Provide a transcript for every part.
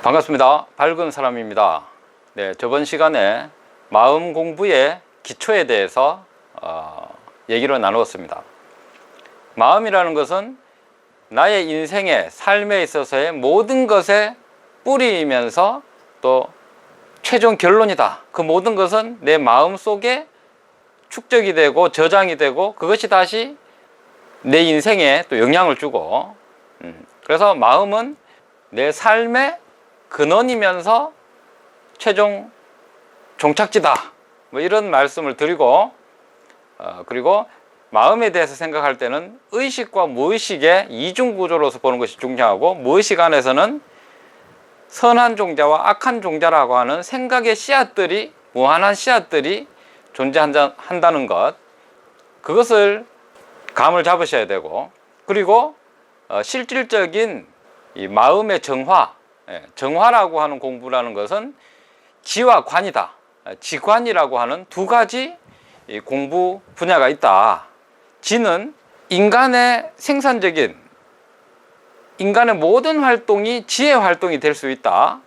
반갑습니다. 밝은 사람입니다. 네, 저번 시간에 마음 공부의 기초에 대해서 얘기를 나누었습니다. 마음이라는 것은 나의 인생의 삶에 있어서의 모든 것의 뿌리이면서 또 최종 결론이다. 그 모든 것은 내 마음 속에 축적이 되고 저장이 되고 그것이 다시 내 인생에 또 영향을 주고, 그래서 마음은 내 삶의 근원이면서 최종 종착지다, 뭐 이런 말씀을 드리고, 그리고 마음에 대해서 생각할 때는 의식과 무의식의 이중 구조로서 보는 것이 중요하고, 무의식 안에서는 선한 종자와 악한 종자라고 하는 생각의 씨앗들이, 무한한 씨앗들이 존재한다는 것, 그것을 감을 잡으셔야 되고, 그리고 실질적인 이 마음의 정화라고 하는 공부라는 것은 지와 관이다. 지관이라고 하는 두 가지 공부 분야가 있다. 지는 인간의 생산적인, 인간의 모든 활동이 지의 활동이 될 수 있다.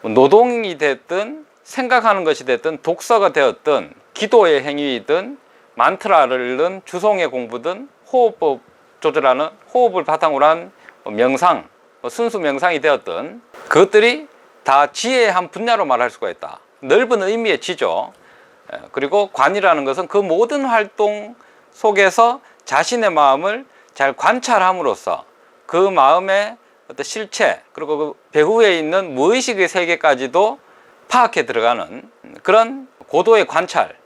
노동이 됐든 생각하는 것이 됐든 독서가 되었든 기도의 행위이든 만트라를 읽는 주송의 공부든 호흡법 조절하는 호흡을 바탕으로 한 명상, 순수 명상이 되었든 그것들이 다 지혜의 한 분야로 말할 수가 있다. 넓은 의미의 지죠. 그리고 관이라는 것은 그 모든 활동 속에서 자신의 마음을 잘 관찰함으로써 그 마음의 어떤 실체, 그리고 그 배후에 있는 무의식의 세계까지도 파악해 들어가는 그런 고도의 관찰,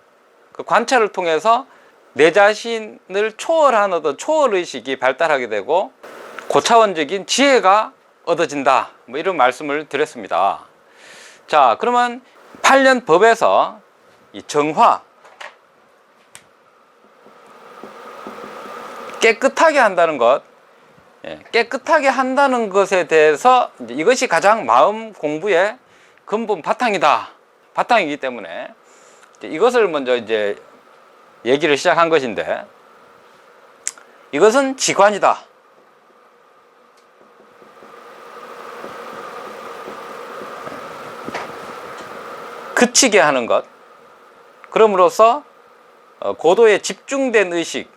그 관찰을 통해서 내 자신을 초월한 어떤 초월의식이 발달하게 되고 고차원적인 지혜가 얻어진다, 뭐 이런 말씀을 드렸습니다. 자, 그러면 8년 법에서 이 정화, 깨끗하게 한다는 것, 깨끗하게 한다는 것에 대해서 이것이 가장 마음 공부의 근본 바탕이기 때문에 이것을 먼저 이제 얘기를 시작한 것인데, 이것은 지관이다. 그치게 하는 것. 그럼으로써 고도의 집중된 의식,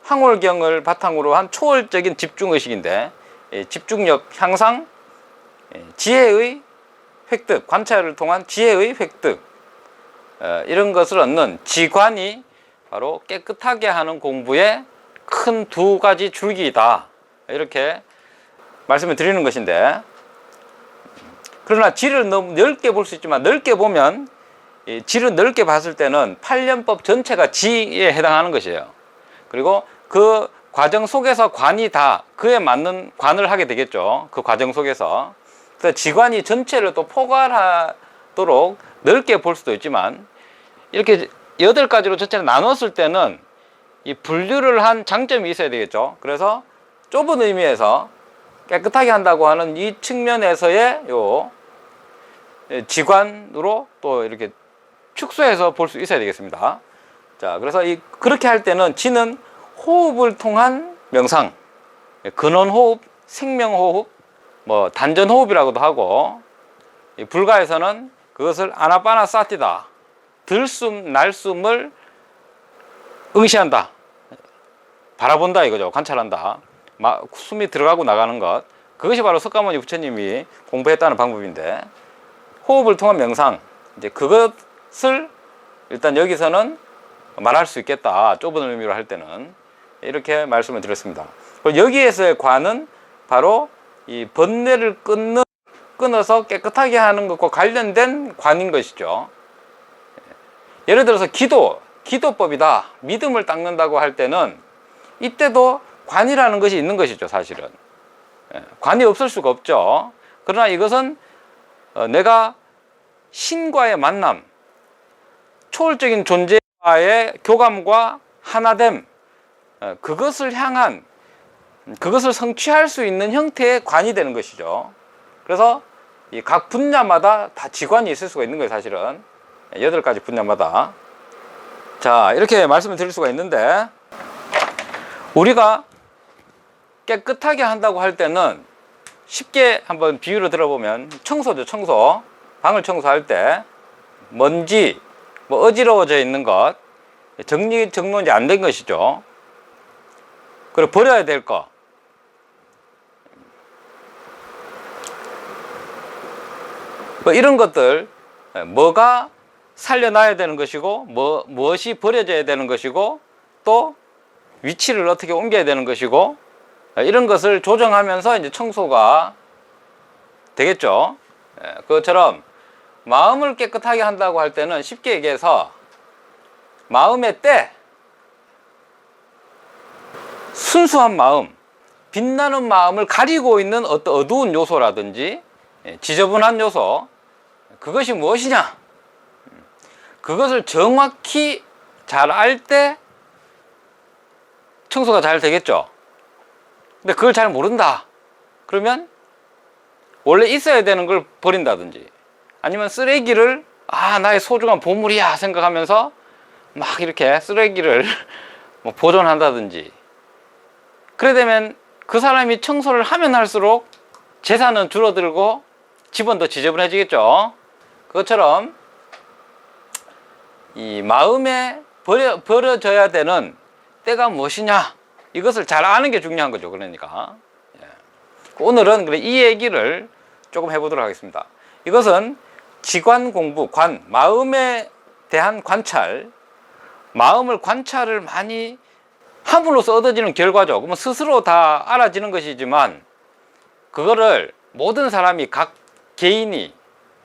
황홀경을 바탕으로 한 초월적인 집중의식인데, 집중력 향상, 지혜의 획득, 관찰을 통한 지혜의 획득, 이런 것을 얻는 지관이 바로 깨끗하게 하는 공부의 큰 두 가지 줄기이다, 이렇게 말씀을 드리는 것인데, 그러나 지를 너무 넓게 볼 수 있지만, 넓게 보면 지를 넓게 봤을 때는 8년법 전체가 지에 해당하는 것이에요. 그리고 그 과정 속에서 관이 다 그에 맞는 관을 하게 되겠죠. 그 과정 속에서. 그래서 지관이 전체를 또 포괄하도록 넓게 볼 수도 있지만, 이렇게 8가지로 전체를 나눴을 때는 이 분류를 한 장점이 있어야 되겠죠. 그래서 좁은 의미에서 깨끗하게 한다고 하는 이 측면에서의 요 지관으로 또 이렇게 축소해서 볼 수 있어야 되겠습니다. 자, 그래서 그렇게 할 때는 지는 호흡을 통한 명상, 근원호흡, 생명호흡, 뭐 단전호흡이라고도 하고, 불가에서는 그것을 아나파나사티다, 들숨, 날숨을 응시한다, 바라본다 이거죠. 관찰한다. 숨이 들어가고 나가는 것, 그것이 바로 석가모니 부처님이 공부했다는 방법인데, 호흡을 통한 명상, 이제 그것을 일단 여기서는 말할 수 있겠다, 좁은 의미로 할 때는, 이렇게 말씀을 드렸습니다. 그리고 여기에서의 관은 바로 이 번뇌를 끊어서 깨끗하게 하는 것과 관련된 관인 것이죠. 예를 들어서 기도법이다, 믿음을 닦는다고 할 때는 이때도 관이라는 것이 있는 것이죠. 사실은 관이 없을 수가 없죠. 그러나 이것은 내가 신과의 만남, 초월적인 존재와의 교감과 하나됨, 그것을 향한, 그것을 성취할 수 있는 형태의 관이 되는 것이죠. 그래서 이 각 분야마다 다 지관이 있을 수가 있는 거예요. 사실은 8가지 분야마다. 자, 이렇게 말씀을 드릴 수가 있는데, 우리가 깨끗하게 한다고 할 때는 쉽게 한번 비유로 들어보면 청소죠. 청소. 방을 청소할 때 먼지, 뭐 어지러워져 있는 것, 정돈이 안 된 것이죠. 그리고 버려야 될 거. 뭐 이런 것들, 뭐가 살려놔야 되는 것이고, 무엇이 버려져야 되는 것이고, 또 위치를 어떻게 옮겨야 되는 것이고, 이런 것을 조정하면서 이제 청소가 되겠죠. 그것처럼 마음을 깨끗하게 한다고 할 때는 쉽게 얘기해서 마음의 때, 순수한 마음, 빛나는 마음을 가리고 있는 어떤 어두운 요소라든지 지저분한 요소, 그것이 무엇이냐, 그것을 정확히 잘 알 때 청소가 잘 되겠죠. 근데 그걸 잘 모른다 그러면 원래 있어야 되는 걸 버린다든지, 아니면 쓰레기를 나의 소중한 보물이야 생각하면서 막 이렇게 쓰레기를 뭐 보존한다든지, 그래 되면 그 사람이 청소를 하면 할수록 재산은 줄어들고 집은 더 지저분해지겠죠. 그것처럼 이 마음에 버려져야 되는 때가 무엇이냐, 이것을 잘 아는 게 중요한 거죠. 그러니까 오늘은 그래 이 얘기를 조금 해보도록 하겠습니다. 이것은 지관 공부, 마음에 대한 관찰, 마음을 관찰을 많이 함으로써 얻어지는 결과죠. 그러면 스스로 다 알아지는 것이지만, 그거를 모든 사람이 각 개인이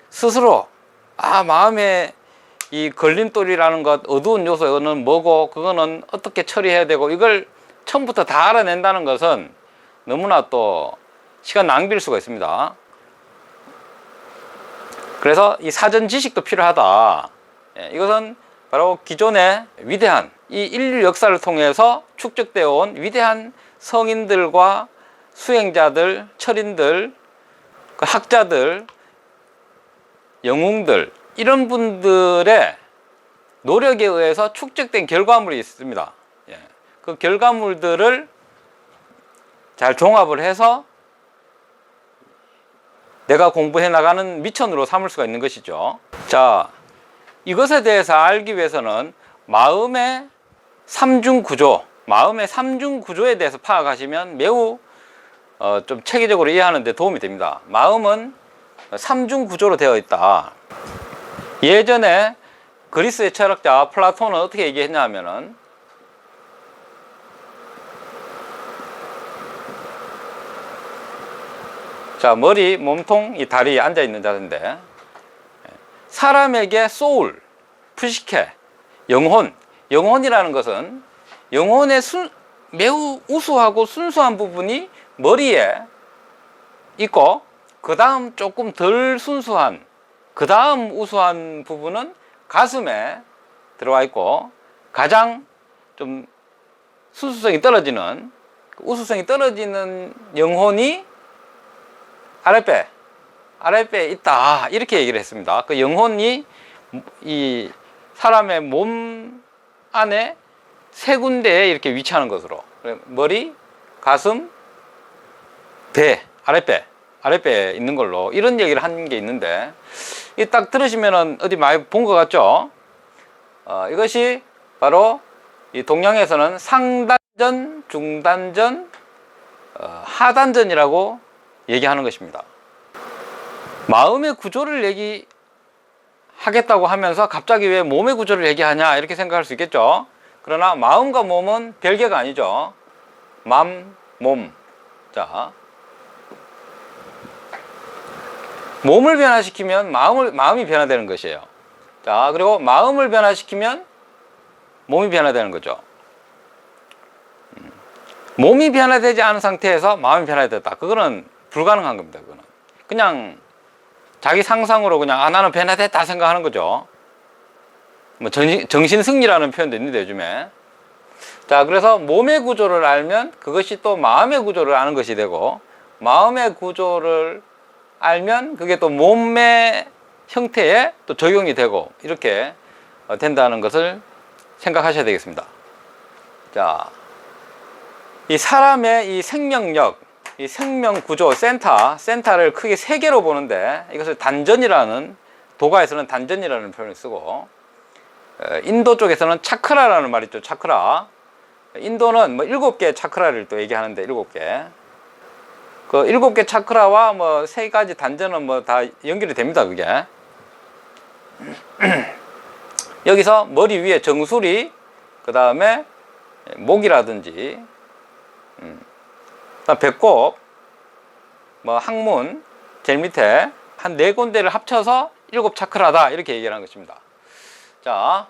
스스로 마음에 이 걸림돌이라는 것, 어두운 요소는 뭐고 그거는 어떻게 처리해야 되고, 이걸 처음부터 다 알아낸다는 것은 너무나 또 시간 낭비일 수가 있습니다. 그래서 이 사전 지식도 필요하다. 이것은 바로 기존의 위대한 이 인류 역사를 통해서 축적되어 온 위대한 성인들과 수행자들, 철인들, 학자들, 영웅들, 이런 분들의 노력에 의해서 축적된 결과물이 있습니다. 그 결과물들을 잘 종합을 해서 내가 공부해 나가는 미천으로 삼을 수가 있는 것이죠. 자, 이것에 대해서 알기 위해서는 마음의 삼중 구조에 대해서 파악하시면 매우 좀 체계적으로 이해하는 데 도움이 됩니다. 마음은 삼중 구조로 되어 있다. 예전에 그리스의 철학자 플라톤은 어떻게 얘기했냐 하면은, 자, 머리, 몸통, 이 다리 앉아 있는 자세인데, 사람에게 소울, 푸시케, 영혼이라는 것은 영혼의 매우 우수하고 순수한 부분이 머리에 있고, 그 다음 조금 덜 순수한, 그 다음 우수한 부분은 가슴에 들어와 있고, 가장 좀 순수성이 떨어지는, 우수성이 떨어지는 영혼이 아랫배에 있다, 이렇게 얘기를 했습니다. 그 영혼이 이 사람의 몸 안에 세 군데에 이렇게 위치하는 것으로, 머리, 가슴, 배, 아랫배에 있는 걸로 이런 얘기를 한 게 있는데, 이 딱 들으시면은 어디 많이 본 것 같죠? 이것이 바로 이 동양에서는 상단전, 중단전, 하단전이라고 얘기하는 것입니다. 마음의 구조를 얘기하겠다고 하면서 갑자기 왜 몸의 구조를 얘기하냐, 이렇게 생각할 수 있겠죠. 그러나 마음과 몸은 별개가 아니죠. 몸. 자, 몸을 변화시키면 마음이 변화되는 것이에요. 자, 그리고 마음을 변화시키면 몸이 변화되는 거죠. 몸이 변화되지 않은 상태에서 마음이 변화됐다, 그거는 불가능한 겁니다. 그거는 그냥 자기 상상으로 그냥 나는 변화됐다 생각하는 거죠. 뭐 정신승리라는 표현도 있는데 요즘에. 자, 그래서 몸의 구조를 알면 그것이 또 마음의 구조를 아는 것이 되고, 마음의 구조를 알면 그게 또 몸의 형태에 또 적용이 되고, 이렇게 된다는 것을 생각하셔야 되겠습니다. 자, 이 사람의 이 생명력, 이 생명 구조 센터를 크게 세 개로 보는데, 이것을 단전이라는, 도가에서는 단전이라는 표현을 쓰고, 인도 쪽에서는 차크라라는 말이 있죠. 차크라. 인도는 뭐 7개 차크라를 또 얘기하는데, 7개. 그 7개 차크라와 뭐 3가지 단전은 뭐 다 연결이 됩니다, 그게. 여기서 머리 위에 정수리, 그 다음에 목이라든지, 그다음 배꼽, 뭐 항문, 제일 밑에 한 4군데를 합쳐서 7 차크라다, 이렇게 얘기를 하는 것입니다. 자,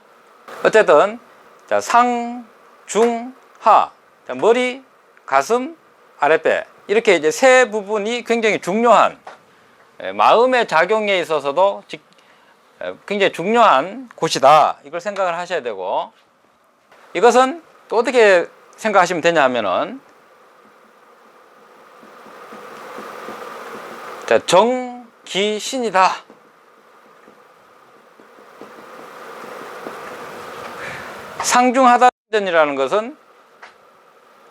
어쨌든, 자, 상, 중, 하. 자, 머리, 가슴, 아랫배. 이렇게 이제 세 부분이 굉장히 중요한, 마음의 작용에 있어서도 굉장히 중요한 곳이다. 이걸 생각을 하셔야 되고, 이것은 또 어떻게 생각하시면 되냐 하면은, 자, 정기신이다. 상중하단전이라는 것은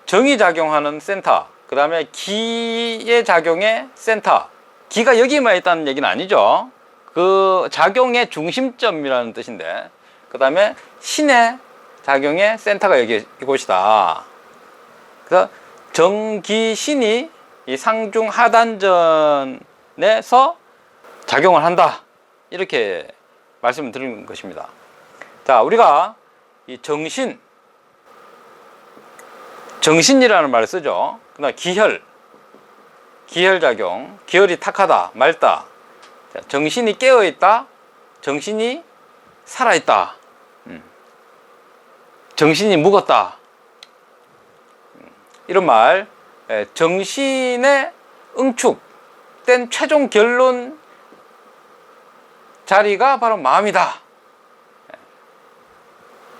정이 작용하는 센터, 그 다음에 기의 작용의 센터. 기가 여기만 있다는 얘기는 아니죠. 그 작용의 중심점이라는 뜻인데, 그 다음에 신의 작용의 센터가 여기 이곳이다. 그래서 정기신이 이 상중하단전에서 작용을 한다, 이렇게 말씀을 드리는 것입니다. 자, 우리가 이 정신이라는 말을 쓰죠. 그다음 기혈작용, 기혈이 탁하다, 맑다. 자, 정신이 깨어있다, 정신이 살아있다, 정신이 묵었다, 이런 말. 정신의 응축된 최종 결론 자리가 바로 마음이다,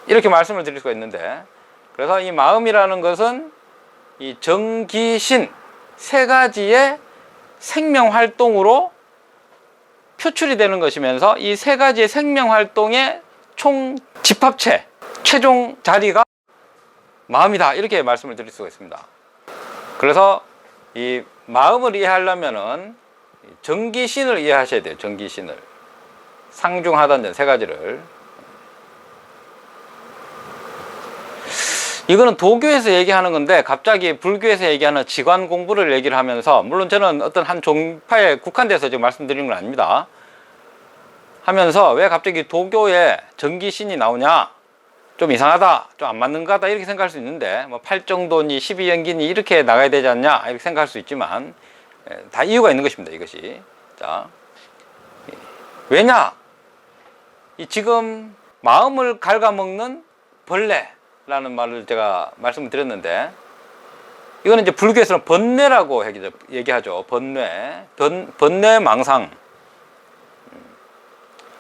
이렇게 말씀을 드릴 수가 있는데, 그래서 이 마음이라는 것은 이 정기신 세 가지의 생명 활동으로 표출이 되는 것이면서, 이 세 가지의 생명 활동의 총 집합체, 최종 자리가 마음이다, 이렇게 말씀을 드릴 수가 있습니다. 그래서 이 마음을 이해하려면은 정기신을 이해하셔야 돼요. 정기신을. 상중하단전 세 가지를. 이거는 도교에서 얘기하는 건데, 갑자기 불교에서 얘기하는 지관 공부를 얘기를 하면서, 물론 저는 어떤 한 종파에 국한돼서 지금 말씀드리는 건 아닙니다. 하면서 왜 갑자기 도교에 정기신이 나오냐? 좀 이상하다, 좀 안 맞는 것 같다, 이렇게 생각할 수 있는데, 뭐 8정도니 12연기니 이렇게 나가야 되지 않냐, 이렇게 생각할 수 있지만, 다 이유가 있는 것입니다, 이것이. 자, 왜냐? 이 지금 마음을 갉아먹는 벌레라는 말을 제가 말씀을 드렸는데, 이거는 이제 불교에서는 번뇌라고 얘기하죠. 번뇌 망상.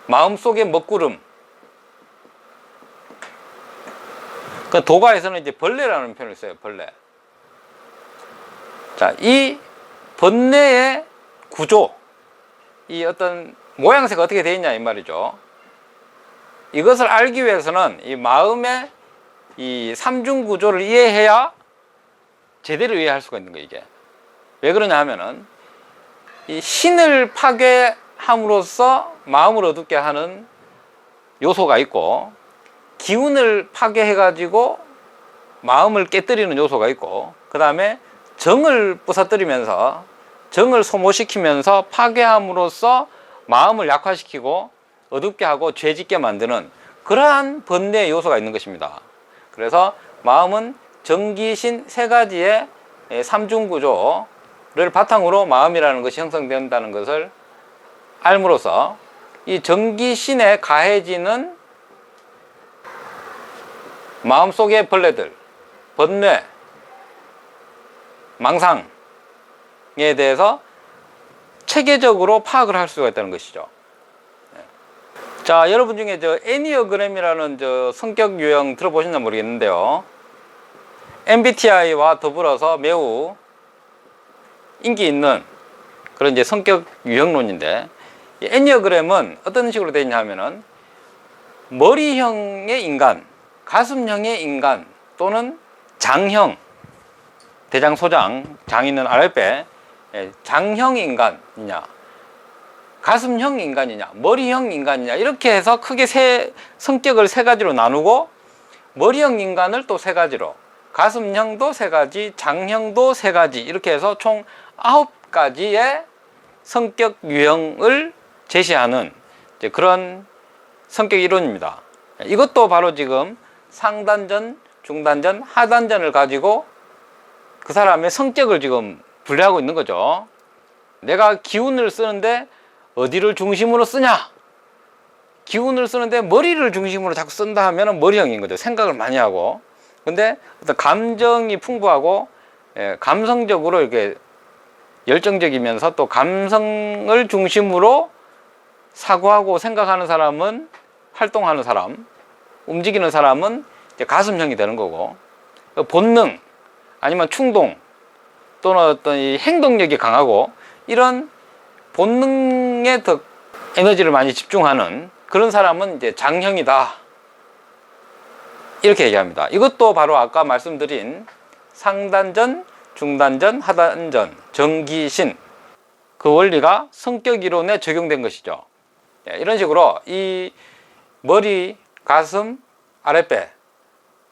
마음속의 먹구름. 그 도가에서는 이제 벌레라는 표현을 써요. 벌레. 자, 이 번뇌의 구조, 이 어떤 모양새가 어떻게 되어 있냐, 이 말이죠. 이것을 알기 위해서는 이 마음의 이 삼중 구조를 이해해야 제대로 이해할 수가 있는 거예요, 이게. 왜 그러냐 하면은, 이 신을 파괴함으로써 마음을 어둡게 하는 요소가 있고, 기운을 파괴해가지고 마음을 깨뜨리는 요소가 있고, 그 다음에 정을 부서뜨리면서, 정을 소모시키면서 파괴함으로써 마음을 약화시키고 어둡게 하고 죄짓게 만드는 그러한 번뇌의 요소가 있는 것입니다. 그래서 마음은 정기신 세 가지의 삼중구조를 바탕으로 마음이라는 것이 형성된다는 것을 알므로써, 이 정기신에 가해지는 마음속의 벌레들, 번뇌, 망상에 대해서 체계적으로 파악을 할 수가 있다는 것이죠. 자, 여러분 중에 애니어그램이라는 성격 유형 들어보셨나 모르겠는데요. MBTI와 더불어서 매우 인기 있는 그런 성격 유형론인데, 이 애니어그램은 어떤 식으로 되어 있냐 하면은, 머리형의 인간, 가슴형의 인간, 또는 장형, 대장, 소장, 장 있는 아랫배, 장형 인간이냐, 가슴형 인간이냐, 머리형 인간이냐, 이렇게 해서 크게 성격을 세 가지로 나누고, 머리형 인간을 또 세 가지로, 가슴형도 세 가지, 장형도 세 가지, 이렇게 해서 총 9가지의 성격 유형을 제시하는 그런 성격 이론입니다. 이것도 바로 지금 상단전, 중단전, 하단전을 가지고 그 사람의 성격을 지금 분류하고 있는 거죠. 내가 기운을 쓰는데 어디를 중심으로 쓰냐? 기운을 쓰는데 머리를 중심으로 자꾸 쓴다 하면 머리형인 거죠. 생각을 많이 하고. 근데 어떤 감정이 풍부하고 감성적으로 이렇게 열정적이면서 또 감성을 중심으로 사고하고 생각하는 사람은, 활동하는 사람, 움직이는 사람은 이제 가슴형이 되는 거고, 본능 아니면 충동 또는 어떤 이 행동력이 강하고 이런 본능에 더 에너지를 많이 집중하는 그런 사람은 이제 장형이다, 이렇게 얘기합니다. 이것도 바로 아까 말씀드린 상단전, 중단전, 하단전, 정기신, 그 원리가 성격 이론에 적용된 것이죠. 이런 식으로 이 머리, 가슴, 아랫배,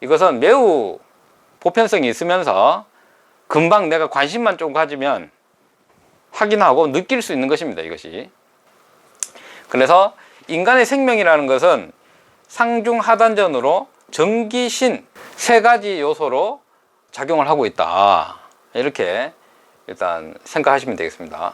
이것은 매우 보편성이 있으면서 금방 내가 관심만 좀 가지면 확인하고 느낄 수 있는 것입니다, 이것이. 그래서 인간의 생명이라는 것은 상중 하단전으로 정기신 세 가지 요소로 작용을 하고 있다, 이렇게 일단 생각하시면 되겠습니다.